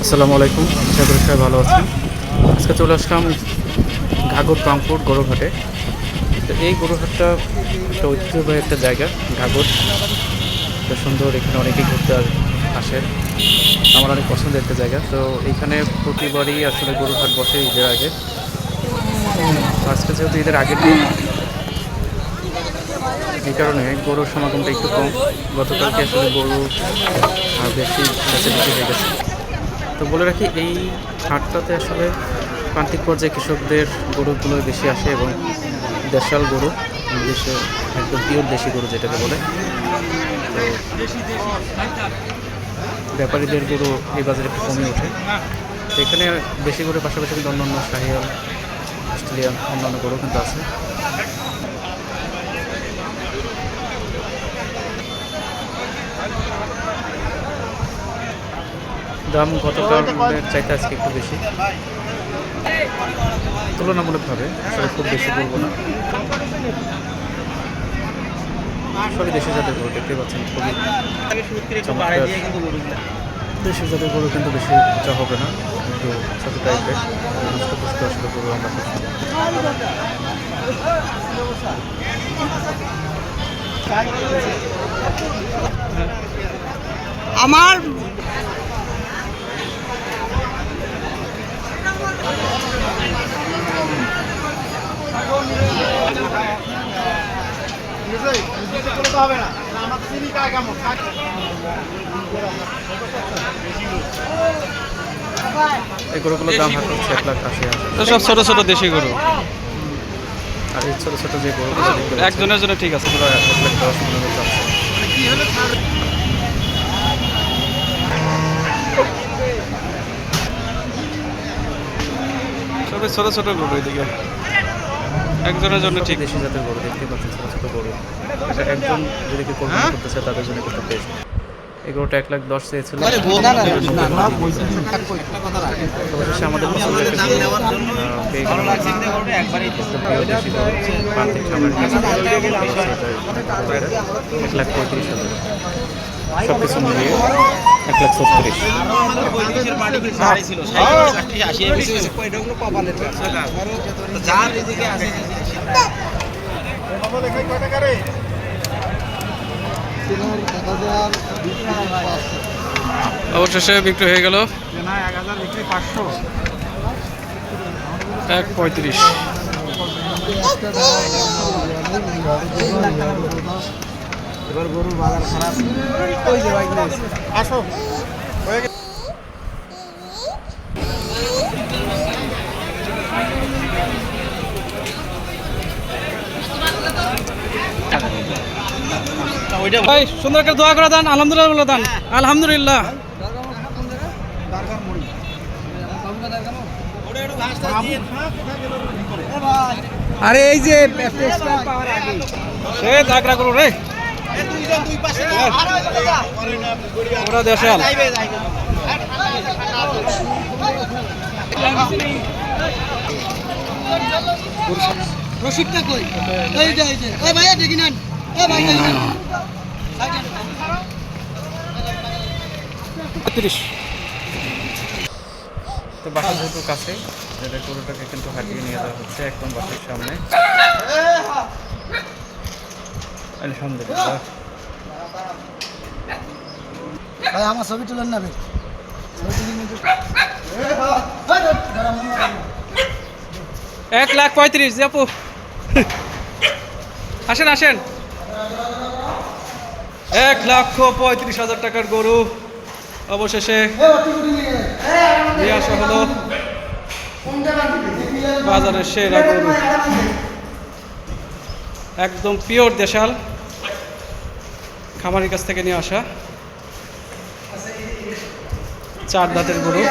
আসসালামু আলাইকুম, আশা করি সবাই ভালো আছেন। আজকে চলে আসলাম ঘাগর ট্রাঙ্কপুর গরুঘাটে। তো এই গরুঘাটটা একটা ঐতিহ্যবাহী একটা জায়গা। ঘাগর বেশ সুন্দর, এখানে অনেকেই ঘুরতে আসে। আমার অনেক পছন্দের একটা জায়গা। তো এইখানে প্রতিবারই আসলে গরুঘাট বসে ঈদের আগে। আজকে যেহেতু ঈদের আগের দিন, এই কারণে গরুর সমাগমটা একটু কম। গতকালকে আসলে গরু বেশি ফ্যাসিলিটি হয়ে গেছে। তো বলে রাখি, এই হাটটাতে আসলে প্রান্তিক পর্যায়ে কৃষকদের গরুগুলো বেশি আসে এবং দেশাল গরু, দেশে একদম পিওর দেশি গরু যেটাকে বলে। তো ব্যাপারীদের গরু এই বাজারে একটু কমে ওঠে। তো এখানে দেশি গরুর পাশাপাশি কিন্তু অন্যান্য শাহিওয়াল, অস্ট্রেলিয়ান অন্যান্য গরু কিন্তু আছে। দাম গতকালের চাইতে আজকে একটু বেশি তুলনামূলকভাবে, আসলে খুব বেশি বলবো না। সবই দেশি জাতের গরু, দেখতে পাচ্ছেন খুবই চমৎকার। দেশি জাতের গরু কিন্তু বেশি উঁচা হবে না, একটু ছোটো টাইপের হৃষ্টপুষ্ট আসলে গরু আমরা খুঁজছি। আমার এই গরুগুলোর দাম হাতে হচ্ছে 1,80,000। তো সব ছোট ছোট দেশি গরু আর এই ছোটো ছোটো যে গরুগুলো দেখতে পাচ্ছেন, একজনের জন্য ঠিক আছে। পুরো 1,10,000 চাচ্ছে। সবই ছোট ছোট গরু এদিকে একজনের জন্য ঠিক। দেশি জাতের গরু দেখতে পাচ্ছেন, ছোটো ছোটো গরু। এটা একজন যদি কেউ কোরবানি করতেছে তাদের জন্য কিন্তু বেস্ট। এই গরুটা 1,10,000 চেয়েছিল। অবশেষে আমাদের পছন্দের একটা গরু পেয়ে গেলাম। প্রিয় দেশি গরু, প্রান্তিক খামারের কাছে 1,35,000। সব কিছু মিলিয়ে 1,36,000। অবশেষে বিক্রি হয়ে গেল 1,35,000। এবার গরুর বাজার খারাপ। ওই যে বাইক নিয়ে আসো। ভাই সুন্দর করে দোয়া করে দেন, আলহামদুলিল্লাহ বলে দেন। আলহামদুলিল্লাহ। আরে এই যে পাওয়ার আগে সে দাগরা করো রে, ওরা দেশাল। রশিদটা কই? এই যে এই ভাইয়া দেখি নেন। এই ভাই দেখি নেন। 30। তো বাসা যেহেতু কাছে, এটা গরুটাকে কিন্তু হাঁটিয়ে নিয়ে যাওয়া হচ্ছে একদম বাসার সামনে। আলহামদুলিল্লাহ। ভাই আমার ছবি তুলেন না ভাই। 1,35,000 আপু। আসেন আসেন। 1,35,000 টাকার গরু অবশেষে নিয়ে আসা হলো বাজারের সেরা গরু। একদম পিওর দেশাল খামারের কাছ থেকে নিয়ে আসা 4 দাঁতের গরু।